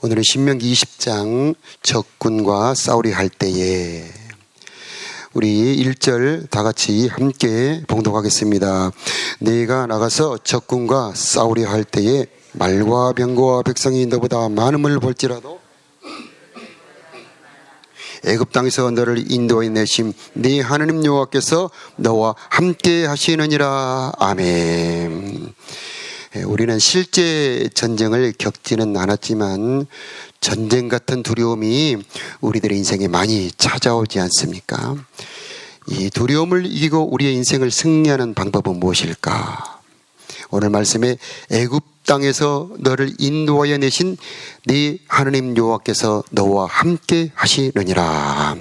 오늘은 신명기 20장 적군과 싸우리 할 때에 우리 1절 다 같이 함께 봉독하겠습니다. 내가 나가서 적군과 싸우리 할 때에 말과 병거와 백성이 너보다 많음을 볼지라도 애굽 땅에서 너를 인도해 내심 네 하나님 여호와께서 너와 함께 하시느니라. 아멘. 우리는 실제 전쟁을 겪지는 않았지만 전쟁 같은 두려움이 우리들의 인생에 많이 찾아오지 않습니까? 이 두려움을 이기고 우리의 인생을 승리하는 방법은 무엇일까? 오늘 말씀에 애굽 땅에서 너를 인도하여 내신 네 하나님 여호와께서 너와 함께 하시느니라.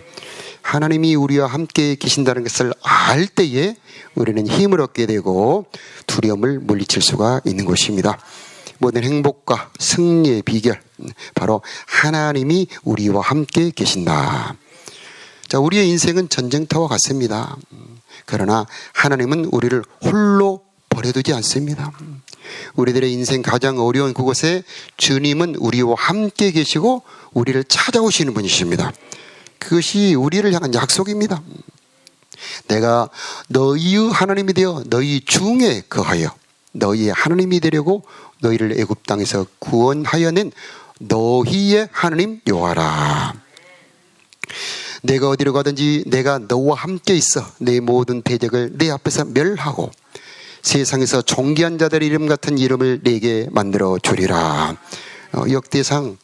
하나님이 우리와 함께 계신다는 것을 알 때에 우리는 힘을 얻게 되고 두려움을 물리칠 수가 있는 것입니다. 모든 행복과 승리의 비결, 바로 하나님이 우리와 함께 계신다. 자, 우리의 인생은 전쟁터와 같습니다. 그러나 하나님은 우리를 홀로 버려두지 않습니다. 우리들의 인생 가장 어려운 그곳에 주님은 우리와 함께 계시고 우리를 찾아오시는 분이십니다. 그것이 우리를 향한 약속입니다. 내가 너희의 하나님이 되어 너희 중에 거하여 너희의 하나님이 되려고 너희를 애굽 땅에서 구원하여 낸 너희의 하나님 여호와라. 내가 어디로 가든지 내가 너와 함께 있어 내 모든 대적을 내 앞에서 멸하고 세상에서 존귀한 자들의 이름 같은 이름을 내게 만들어 주리라. 역대상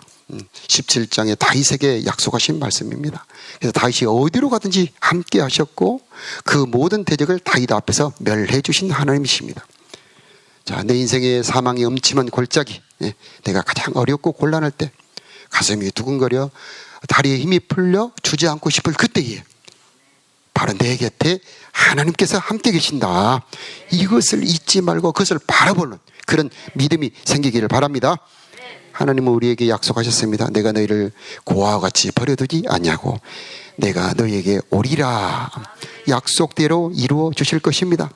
17장에 다윗에게 약속하신 말씀입니다. 그래서 다윗이 어디로 가든지 함께 하셨고 그 모든 대적을 다윗 앞에서 멸해 주신 하나님이십니다. 자, 내 인생의 사망의 음침한 골짜기, 내가 가장 어렵고 곤란할 때 가슴이 두근거려 다리에 힘이 풀려 주저앉고 싶을 그때에 바로 내 곁에 하나님께서 함께 계신다. 이것을 잊지 말고 그것을 바라보는 그런 믿음이 생기기를 바랍니다. 하나님은 우리에게 약속하셨습니다. 내가 너희를 고아와 같이 버려두지 않냐고. 내가 너희에게 오리라. 약속대로 이루어 주실 것입니다.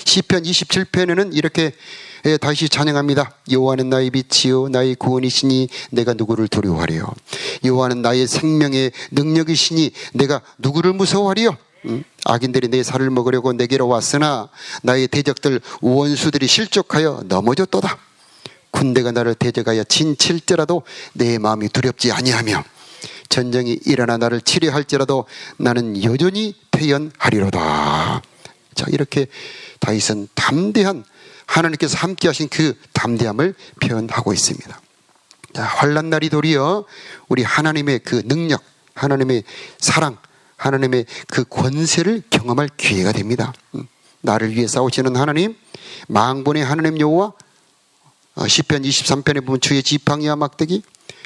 시편 27편에는 이렇게 다시 찬양합니다. 여호와는 나의 빛이요 나의 구원이시니 내가 누구를 두려워하리요. 여호와는 나의 생명의 능력이시니 내가 누구를 무서워하리요. 악인들이 내 살을 먹으려고 내게로 왔으나 나의 대적들 원수들이 실족하여 넘어졌도다. 군대가 나를 대적하여 진칠지라도 내 마음이 두렵지 아니하며 전쟁이 일어나 나를 치료할지라도 나는 여전히 태연하리로다. 자, 이렇게 다윗은 담대한 하나님께서 함께 하신 그 담대함을 표현하고 있습니다. 자, 환난 날이 도리어 우리 하나님의 그 능력, 하나님의 사랑, 하나님의 그 권세를 경험할 기회가 됩니다. 나를 위해 싸우시는 하나님, 만군의 하나님 여호와, 시편 23편에 보면 주의 지팡이와 막대기,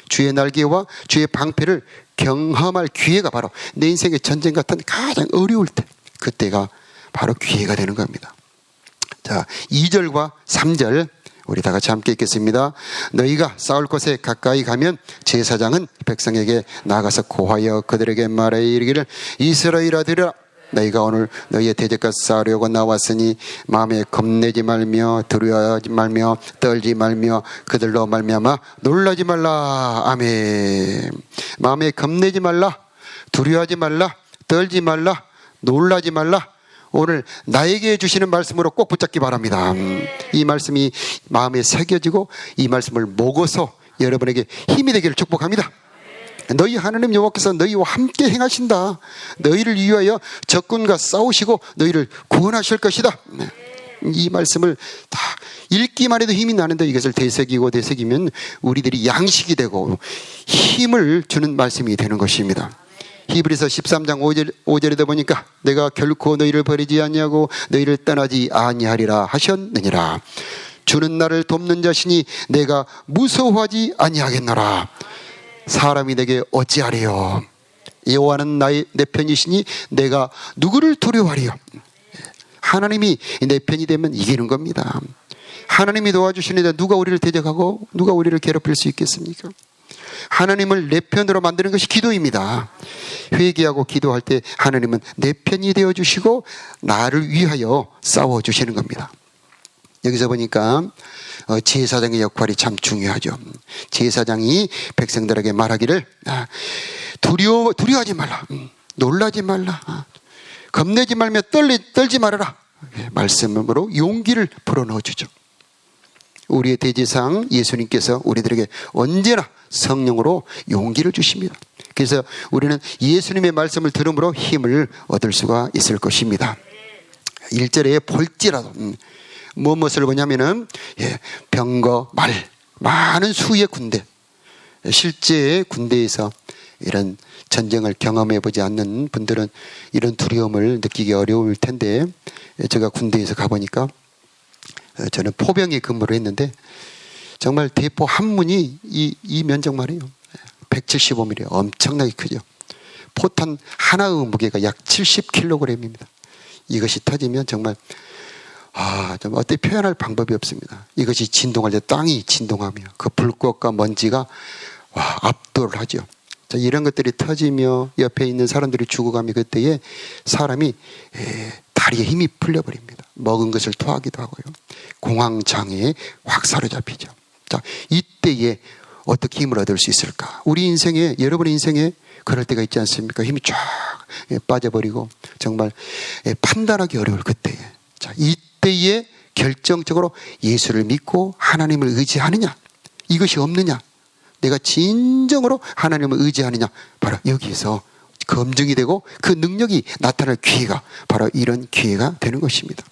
주의 날개와 주의 방패를 경험할 기회가 바로 내 인생의 전쟁 같은 가장 어려울 때, 그때가 바로 기회가 되는 겁니다. 자, 2절과 3절 우리 다 같이 함께 읽겠습니다. 너희가 싸울 곳에 가까이 가면 제사장은 백성에게 나가서 고하여 그들에게 말하여 이르기를 이스라엘아 들으라. 너희가 오늘 너희의 대적과 싸우려고 나왔으니 마음에 겁내지 말며 두려워하지 말며 떨지 말며 그들로 말미암아 놀라지 말라. 아멘. 마음에 겁내지 말라, 두려워하지 말라, 떨지 말라, 놀라지 말라. 오늘 나에게 주시는 말씀으로 꼭 붙잡기 바랍니다. 이 말씀이 마음에 새겨지고 이 말씀을 먹어서 여러분에게 힘이 되기를 축복합니다. 너희 하나님 여호와께서 너희와 함께 행하신다. 너희를 위하여 적군과 싸우시고 너희를 구원하실 것이다. 이 말씀을 다 읽기만 해도 힘이 나는데 이것을 되새기면 우리들이 양식이 되고 힘을 주는 말씀이 되는 것입니다. 히브리서 13장 5절에도 보니까 내가 결코 너희를 버리지 아니하고 너희를 떠나지 아니하리라 하셨느니라. 주는 나를 돕는 자시니 내가 무서워하지 아니하겠노라. 사람이 내게 어찌하리요. 여호와는 내 편이시니 내가 누구를 두려워하리요. 하나님이 내 편이 되면 이기는 겁니다. 하나님이 도와주시는데 누가 우리를 대적하고 누가 우리를 괴롭힐 수 있겠습니까? 하나님을 내 편으로 만드는 것이 기도입니다. 회개하고 기도할 때 하나님은 내 편이 되어주시고 나를 위하여 싸워주시는 겁니다. 여기서 보니까 제사장의 역할이 참 중요하죠. 제사장이 백성들에게 말하기를 두려워하지 말라, 놀라지 말라, 겁내지 말며 떨지 말아라, 말씀으로 용기를 불어넣어 주죠. 우리의 대제사장 예수님께서 우리들에게 언제나 성령으로 용기를 주십니다. 그래서 우리는 예수님의 말씀을 들음으로 힘을 얻을 수가 있을 것입니다. 1절에 볼지라도 무엇을 보냐면은 병거 말 많은 수의 군대, 실제 군대에서 이런 전쟁을 경험해 보지 않는 분들은 이런 두려움을 느끼기 어려울 텐데, 제가 군대에서 가보니까 저는 포병에 근무를 했는데 정말 대포 한 문이 이 면적 말이에요. 175mm, 엄청나게 크죠. 포탄 하나의 무게가 약 70kg입니다. 이것이 터지면 정말 좀 어떻게 표현할 방법이 없습니다. 이것이 진동할 때 땅이 진동하며 그 불꽃과 먼지가 압도를 하죠. 자, 이런 것들이 터지며 옆에 있는 사람들이 죽어가며 그때에 사람이 다리에 힘이 풀려버립니다. 먹은 것을 토하기도 하고요. 공황장애에 확 사로잡히죠. 자, 이때에 어떻게 힘을 얻을 수 있을까? 우리 인생에, 여러분의 인생에 그럴 때가 있지 않습니까? 힘이 쫙 빠져버리고 정말 판단하기 어려울 그때에, 자, 이때에 결정적으로 예수를 믿고 하나님을 의지하느냐, 이것이 없느냐, 내가 진정으로 하나님을 의지하느냐, 바로 여기서 검증이 되고 그 능력이 나타날 기회가 바로 이런 기회가 되는 것입니다.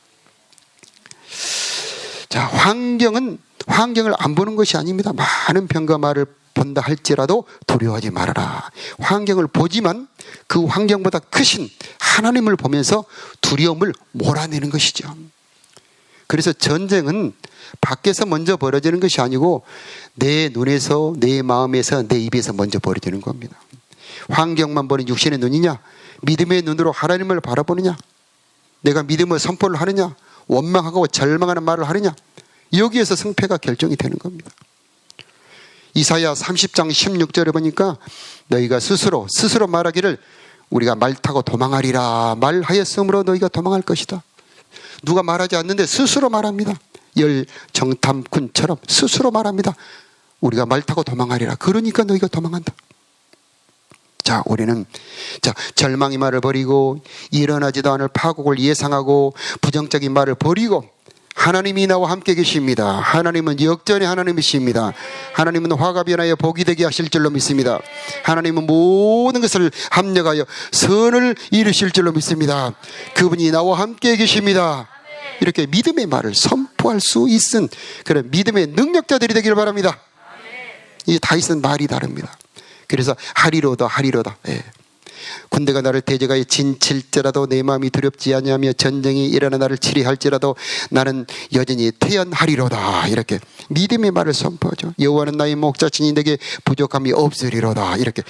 자, 환경을 안 보는 것이 아닙니다. 많은 병과 말을 본다 할지라도 두려워하지 말아라. 환경을 보지만 그 환경보다 크신 하나님을 보면서 두려움을 몰아내는 것이죠. 그래서 전쟁은 밖에서 먼저 벌어지는 것이 아니고 내 눈에서, 내 마음에서, 내 입에서 먼저 벌어지는 겁니다. 환경만 보는 육신의 눈이냐, 믿음의 눈으로 하나님을 바라보느냐, 내가 믿음을 선포를 하느냐, 원망하고 절망하는 말을 하느냐, 여기에서 승패가 결정이 되는 겁니다. 이사야 30장 16절에 보니까 너희가 스스로 말하기를 우리가 말 타고 도망하리라 말하였으므로 너희가 도망할 것이다. 누가 말하지 않는데 스스로 말합니다. 열 정탐꾼처럼 스스로 말합니다. 우리가 말 타고 도망하리라. 그러니까 너희가 도망한다. 자, 우리는 절망의 말을 버리고 일어나지도 않을 파국을 예상하고 부정적인 말을 버리고 하나님이 나와 함께 계십니다. 하나님은 역전의 하나님이십니다. 하나님은 화가 변하여 복이 되게 하실 줄로 믿습니다. 하나님은 모든 것을 합력하여 선을 이루실 줄로 믿습니다. 그분이 나와 함께 계십니다. 이렇게 믿음의 말을 선포할 수 있은 그런 믿음의 능력자들이 되기를 바랍니다. 이 다윗은 말이 다릅니다. 그래서 하리로다. 군대가 나를 대적하여 진칠지라도 내 마음이 두렵지 아니하며 전쟁이 일어나 나를 치리 할지라도 나는 여전히 태연하리로다. 이렇게 믿음의 말을 선포하죠. 여호와는 나의 목자시니 내게 부족함이 없으리로다. 이렇게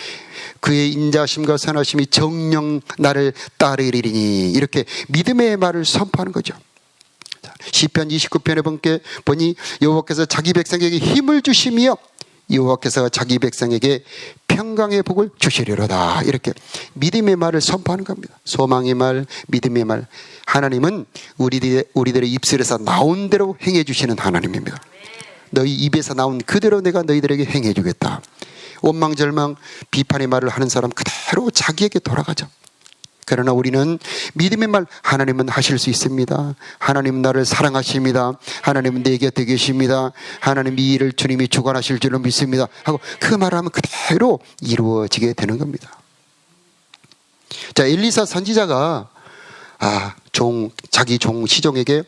그의 인자심과 선하심이 정령 나를 따르리니, 이렇게 믿음의 말을 선포하는 거죠. 시편 29편에 보니 여호와께서 자기 백성에게 힘을 주시며 여호와께서 자기 백성에게 평강의 복을 주시리로다. 이렇게 믿음의 말을 선포하는 겁니다. 소망의 말, 믿음의 말. 하나님은 우리들의 입술에서 나온 대로 행해 주시는 하나님입니다. 너희 입에서 나온 그대로 내가 너희들에게 행해 주겠다. 원망, 절망, 비판의 말을 하는 사람 그대로 자기에게 돌아가죠. 그러나 우리는 믿음의 말, 하나님은 하실 수 있습니다. 하나님은 나를 사랑하십니다. 하나님은 내 곁에 계십니다. 하나님 이 일을 주님이 주관하실 줄로 믿습니다 하고 그 말을 하면 그대로 이루어지게 되는 겁니다. 자, 엘리사 선지자가 자기 종 시종에게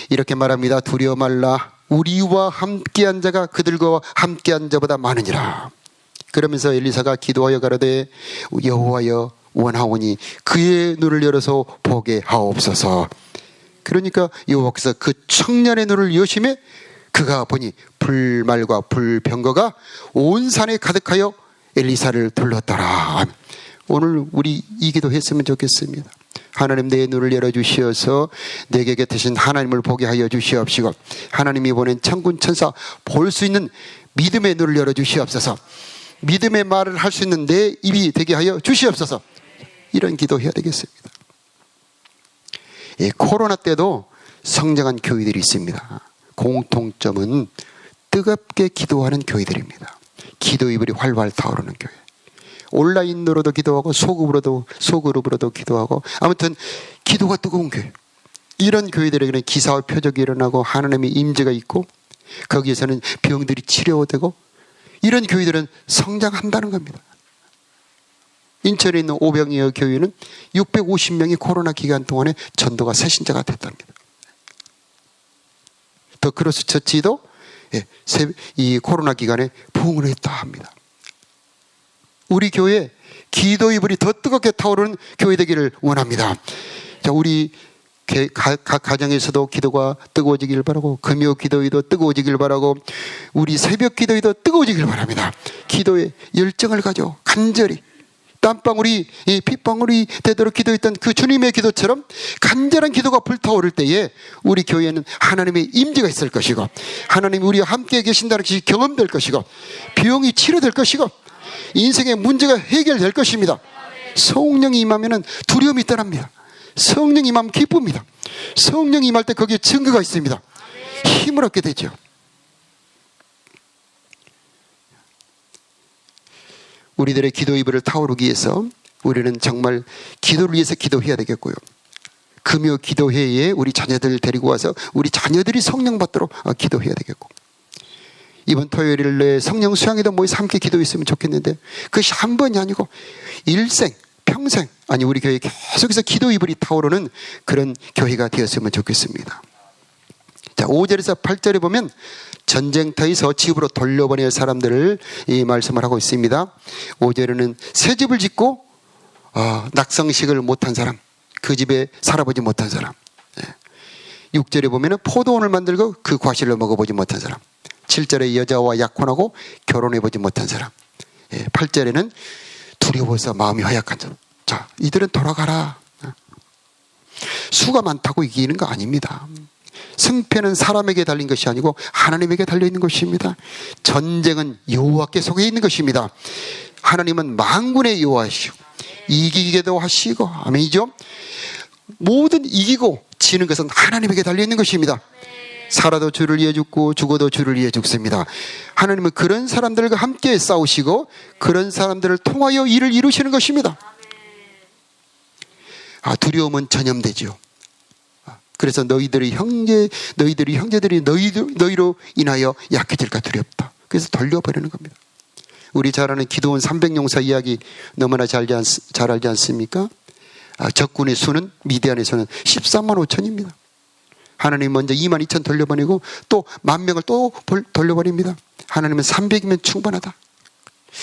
이렇게 말합니다. 두려워 말라. 우리와 함께한 자가 그들과 함께한 자보다 많으니라. 그러면서 엘리사가 기도하여 가로되 여호와여 원하오니 그의 눈을 열어서 보게 하옵소서. 그러니까 여호와께서 그 청년의 눈을 여심해 그가 보니 불말과 불병거가 온 산에 가득하여 엘리사를 둘렀더라. 오늘 우리 이 기도 했으면 좋겠습니다. 하나님 내 눈을 열어주시어서 내게 계신 하나님을 보게 하여 주시옵시고 하나님이 보낸 천군 천사 볼 수 있는 믿음의 눈을 열어주시옵소서. 믿음의 말을 할 수 있는 내 입이 되게 하여 주시옵소서. 이런 기도해야 되겠습니다. 코로나 때도 성장한 교회들이 있습니다. 공통점은 뜨겁게 기도하는 교회들입니다. 기도 이불이 활활 타오르는 교회. 온라인으로도 기도하고 소그룹으로도 기도하고, 아무튼 기도가 뜨거운 교회. 이런 교회들에게는 기사와 표적이 일어나고 하나님의 임재가 있고 거기에서는 병들이 치료되고, 이런 교회들은 성장한다는 겁니다. 인천에 있는 오병이어 교회는 650명이 코로나 기간 동안에 전도가 새신자가 됐답니다. 더 크로스 처치도 이 코로나 기간에 부흥을 했다 합니다. 우리 교회 기도 이불이 더 뜨겁게 타오르는 교회 되기를 원합니다. 자, 우리 각 가정에서도 기도가 뜨거워지길 바라고, 금요 기도회도 뜨거워지길 바라고, 우리 새벽 기도회도 뜨거워지길 바랍니다. 기도에 열정을 가져 간절히 땀방울이 핏방울이 되도록 기도했던 그 주님의 기도처럼 간절한 기도가 불타오를 때에 우리 교회에는 하나님의 임재가 있을 것이고, 하나님이 우리와 함께 계신다는 것이 경험될 것이고, 병이 치료될 것이고, 인생의 문제가 해결될 것입니다. 성령이 임하면 두려움이 떠납니다. 성령이 임하면 기쁩니다. 성령이 임할 때 거기에 증거가 있습니다. 힘을 얻게 되죠. 우리들의 기도 이불을 타오르기 위해서 우리는 정말 기도를 위해서 기도해야 되겠고요. 금요 기도회에 우리 자녀들 데리고 와서 우리 자녀들이 성령 받도록 기도해야 되겠고, 이번 토요일에 성령 수양에도 모여서 함께 기도했으면 좋겠는데, 그것이 한 번이 아니고 일생 평생, 아니 우리 교회 계속해서 기도 이불이 타오르는 그런 교회가 되었으면 좋겠습니다. 자, 5절에서 8절에 보면 전쟁터에서 집으로 돌려보낼 사람들을 이 말씀을 하고 있습니다. 5절에는 새 집을 짓고 낙성식을 못한 사람, 그 집에 살아보지 못한 사람. 6절에 보면 포도원을 만들고 그 과실을 먹어보지 못한 사람. 7절에 여자와 약혼하고 결혼해보지 못한 사람. 8절에는 두려워서 마음이 허약한 사람. 자, 이들은 돌아가라. 수가 많다고 이기는 거 아닙니다. 승패는 사람에게 달린 것이 아니고 하나님에게 달려있는 것입니다. 전쟁은 여호와께 속해 있는 것입니다. 하나님은 만군의 여호와시고 이기게도 하시고, 아멘이죠. 모든 이기고 지는 것은 하나님에게 달려있는 것입니다. 살아도 주를 위해 죽고 죽어도 주를 위해 죽습니다. 하나님은 그런 사람들과 함께 싸우시고 그런 사람들을 통하여 일을 이루시는 것입니다. 두려움은 전염되죠. 그래서 너희들이 형제들이 너희로 인하여 약해질까 두렵다. 그래서 돌려버리는 겁니다. 우리 잘 아는 기드온 300용사 이야기 너무나 잘 알지 않습니까? 적군의 수는, 미디안의 수는 13만 5천입니다. 하나님 먼저 2만 2천 돌려보내고 또 10,000명을 또 돌려버립니다. 하나님은 300이면 충분하다.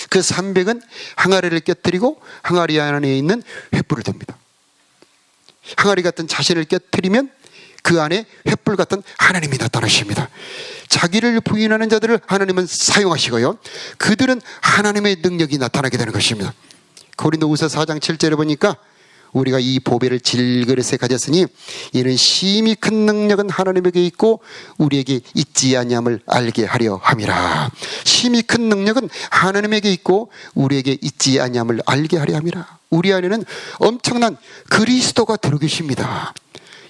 그 300은 항아리를 깨뜨리고 항아리 안에 있는 횃불을 듭니다. 항아리 같은 자신을 깨뜨리면 그 안에 횃불 같은 하나님이 나타나십니다. 자기를 부인하는 자들을 하나님은 사용하시고요, 그들은 하나님의 능력이 나타나게 되는 것입니다. 고린도후서 4장 7절에 보니까 우리가 이 보배를 질그릇에 가졌으니 이는 심히 큰 능력은 하나님에게 있고 우리에게 있지 아니함을 알게 하려 함이라. 심히 큰 능력은 하나님에게 있고 우리에게 있지 아니함을 알게 하려 함이라. 우리 안에는 엄청난 그리스도가 들어 계십니다.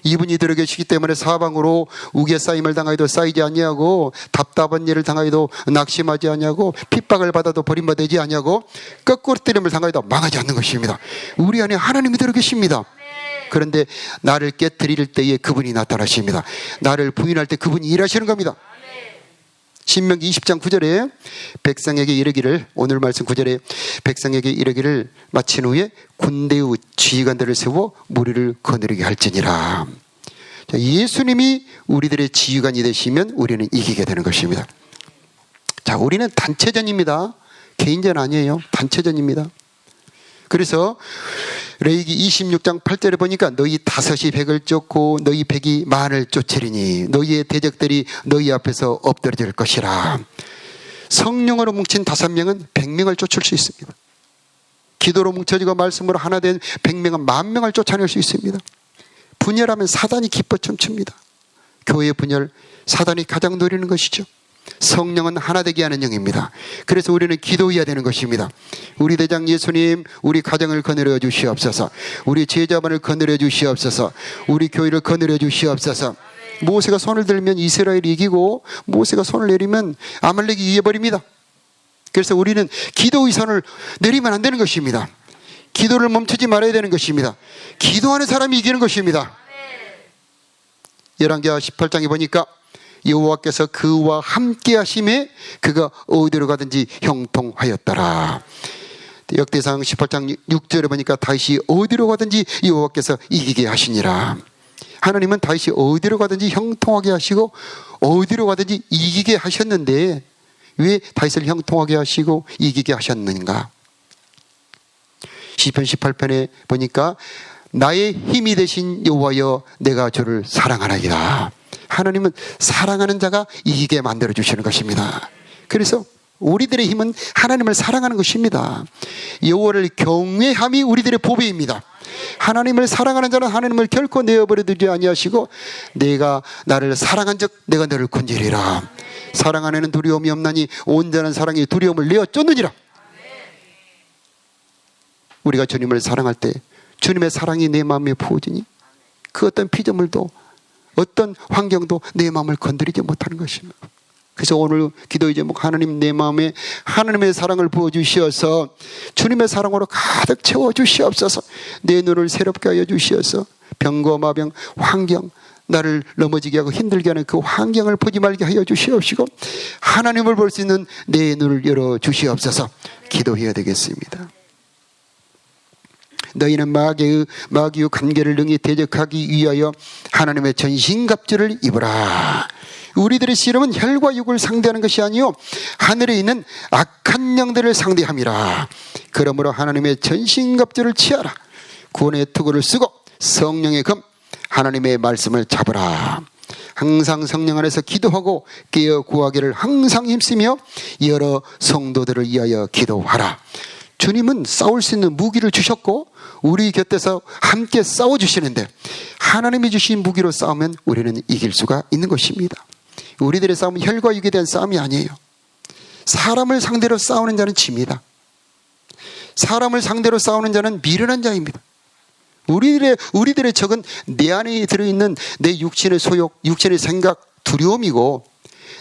이분이 들어 계시기 때문에 사방으로 우겨싸임을 당하여도 쌓이지 아니하고, 답답한 일을 당하여도 낙심하지 아니하고, 핍박을 받아도 버림받지 아니하고, 거꾸로 때림을 당하여도 망하지 않는 것입니다. 우리 안에 하나님이 들어 계십니다. 그런데 나를 깨뜨릴 때에 그분이 나타나십니다. 나를 부인할 때 그분이 일하시는 겁니다. 신명기 20장 9절에 백성에게 이르기를, 오늘 말씀 9절에 백성에게 이르기를 마친 후에 군대의 지휘관들을 세워 무리를 거느리게 할지니라. 자, 예수님이 우리들의 지휘관이 되시면 우리는 이기게 되는 것입니다. 자, 우리는 단체전입니다. 개인전 아니에요. 단체전입니다. 그래서 레위기 26장 8절에 보니까 너희 5이 100을 쫓고 너희 100이 10,000을 쫓으리니 너희의 대적들이 너희 앞에서 엎드러질 것이라. 성령으로 뭉친 5명은 100명을 쫓을 수 있습니다. 기도로 뭉쳐지고 말씀으로 하나 된 100명은 10,000명을 쫓아낼 수 있습니다. 분열하면 사단이 기뻐 춤춥니다. 교회의 분열, 사단이 가장 노리는 것이죠. 성령은 하나 되게 하는 영입니다. 그래서 우리는 기도해야 되는 것입니다. 우리 대장 예수님, 우리 가정을 거느려 주시옵소서. 우리 제자만을 거느려 주시옵소서. 우리 교회를 거느려 주시옵소서. 모세가 손을 들면 이스라엘이 이기고 모세가 손을 내리면 아말렉이 이겨버립니다. 그래서 우리는 기도의 손을 내리면 안 되는 것입니다. 기도를 멈추지 말아야 되는 것입니다. 기도하는 사람이 이기는 것입니다. 열왕기하 18장에 보니까 여호와께서 그와 함께 하심에 그가 어디로 가든지 형통하였더라. 역대상 18장 6절에 보니까 다윗이 어디로 가든지 여호와께서 이기게 하시니라. 하나님은 다윗이 어디로 가든지 형통하게 하시고 어디로 가든지 이기게 하셨는데 왜 다윗을 형통하게 하시고 이기게 하셨는가? 시편 18편에 보니까 나의 힘이 되신 여호와여 내가 주를 사랑하나이다. 하나님은 사랑하는 자가 이기게 만들어 주시는 것입니다. 그래서 우리들의 힘은 하나님을 사랑하는 것입니다. 여호와를 경외함이 우리들의 보배입니다. 하나님을 사랑하는 자는 하나님을 결코 내어버려 두지 아니하시고 내가 나를 사랑한 즉 내가 너를 건지리라. 사랑 안에는 두려움이 없나니 온전한 사랑이 두려움을 내어 쫓느니라. 우리가 주님을 사랑할 때 주님의 사랑이 내 마음에 부어지니 그 어떤 피조물도 어떤 환경도 내 마음을 건드리지 못하는 것입니다. 그래서 오늘 기도의 제목 하나님 내 마음에 하나님의 사랑을 부어주시어서 주님의 사랑으로 가득 채워주시옵소서. 내 눈을 새롭게 하여 주시어서 병과 마병 환경 나를 넘어지게 하고 힘들게 하는 그 환경을 보지 말게 하여 주시옵시고 하나님을 볼 수 있는 내 눈을 열어 주시옵소서. 기도해야 되겠습니다. 너희는 마귀의 관계를 능히 대적하기 위하여 하나님의 전신갑주를 입으라. 우리들의 씨름은 혈과 육을 상대하는 것이 아니요 하늘에 있는 악한 영들을 상대함이라. 그러므로 하나님의 전신갑주를 취하라. 구원의 투구를 쓰고 성령의 검 하나님의 말씀을 잡으라. 항상 성령 안에서 기도하고 깨어 구하기를 항상 힘쓰며 여러 성도들을 위하여 기도하라. 주님은 싸울 수 있는 무기를 주셨고 우리 곁에서 함께 싸워주시는데 하나님이 주신 무기로 싸우면 우리는 이길 수가 있는 것입니다. 우리들의 싸움은 혈과 육에 대한 싸움이 아니에요. 사람을 상대로 싸우는 자는 집니다. 사람을 상대로 싸우는 자는 미련한 자입니다. 우리들의 적은 내 안에 들어있는 내 육신의 소욕, 육신의 생각, 두려움이고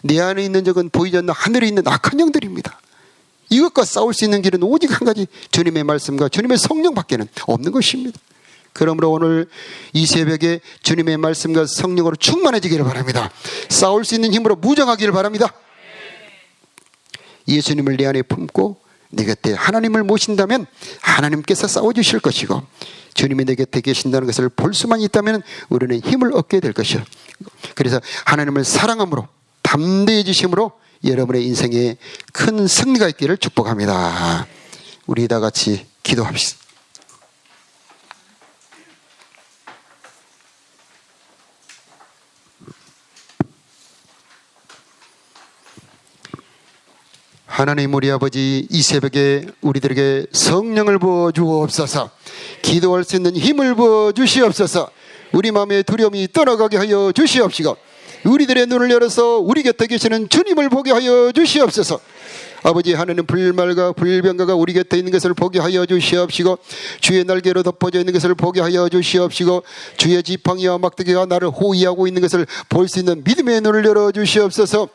내 안에 있는 적은 보이지 않는 하늘에 있는 악한 영들입니다. 이것과 싸울 수 있는 길은 오직 한 가지 주님의 말씀과 주님의 성령밖에는 없는 것입니다. 그러므로 오늘 이 새벽에 주님의 말씀과 성령으로 충만해지기를 바랍니다. 싸울 수 있는 힘으로 무장하기를 바랍니다. 예수님을 내 안에 품고 내 곁에 하나님을 모신다면 하나님께서 싸워주실 것이고 주님이 내 곁에 계신다는 것을 볼 수만 있다면 우리는 힘을 얻게 될 것이요. 그래서 하나님을 사랑함으로 담대해지심으로 여러분의 인생에 큰 승리가 있기를 축복합니다. 우리 다 같이 기도합시다. 하나님 우리 아버지 이 새벽에 우리들에게 성령을 부어주옵소서. 기도할 수 있는 힘을 부어주시옵소서. 우리 마음의 두려움이 떠나가게 하여 주시옵시고 우리들의 눈을 열어서 우리 곁에 계시는 주님을 보게 하여 주시옵소서. 아버지 하나님 불말과 불병가가 우리 곁에 있는 것을 보게 하여 주시옵시고 주의 날개로 덮어져 있는 것을 보게 하여 주시옵시고 주의 지팡이와 막대기가 나를 호위하고 있는 것을 볼 수 있는 믿음의 눈을 열어 주시옵소서.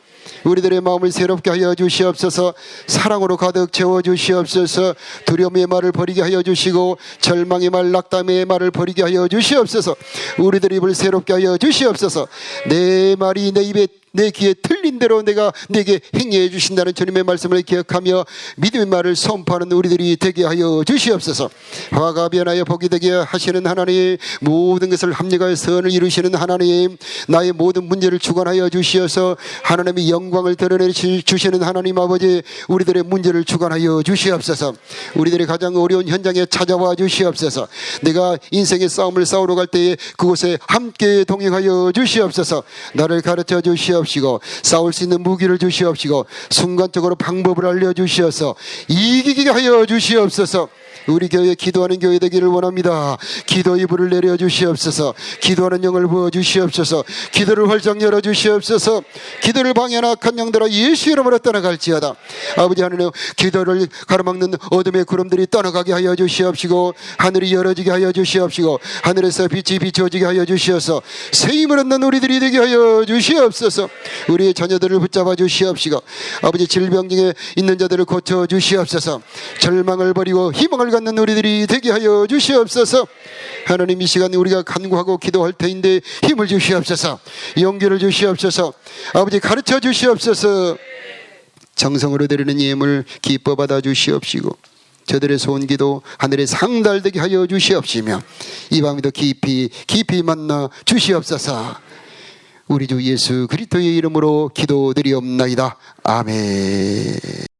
우리들의 마음을 새롭게 하여 주시옵소서. 사랑으로 가득 채워 주시옵소서. 두려움의 말을 버리게 하여 주시고 절망의 말, 낙담의 말을 버리게 하여 주시옵소서. 우리들의 입을 새롭게 하여 주시옵소서. 내 말이 내 입에 내 귀에 틀린 대로 내가 내게 행해 주신다는 주님의 말씀을 기억하며 믿음의 말을 선포하는 우리들이 되게 하여 주시옵소서. 화가 변하여 복이 되게 하시는 하나님, 모든 것을 합력하여 선을 이루시는 하나님, 나의 모든 문제를 주관하여 주시어서 하나님의 영광을 드러내 주시는 하나님 아버지, 우리들의 문제를 주관하여 주시옵소서. 우리들의 가장 어려운 현장에 찾아와 주시옵소서. 내가 인생의 싸움을 싸우러 갈 때에 그곳에 함께 동행하여 주시옵소서. 나를 가르쳐 주시옵소서. 주시옵시고 싸울 수 있는 무기를 주시옵시고 순간적으로 방법을 알려주시어서 이기게 하여 주시옵소서. 우리 교회 기도하는 교회 되기를 원합니다. 기도의 불을 내려 주시옵소서. 기도하는 영을 부어 주시옵소서. 기도를 활짝 열어 주시옵소서. 기도를 방해하는 악한 영들아 예수 이름으로 떠나갈지어다. 아버지 하나님, 기도를 가로막는 어둠의 구름들이 떠나가게 하여 주시옵시고 하늘이 열어지게 하여 주시옵시고 하늘에서 빛이 비춰지게 하여 주시어서 새 힘을 얻는 우리들이 되게 하여 주시옵소서. 우리의 자녀들을 붙잡아 주시옵시고 아버지 질병 중에 있는 자들을 고쳐 주시옵소서. 절망을 버리고 희망을 갖는 우리들이 되게 하여 주시옵소서. 하나님, 이 시간에 우리가 간구하고 기도할 때인데 힘을 주시옵소서. 용기를 주시옵소서. 아버지 가르쳐 주시옵소서. 정성으로 드리는 예물 기뻐 받아 주시옵시고 저들의 소원기도 하늘에 상달되게 하여 주시옵시며 이 밤에도 깊이 만나 주시옵소서. 우리 주 예수 그리스도의 이름으로 기도드리옵나이다. 아멘.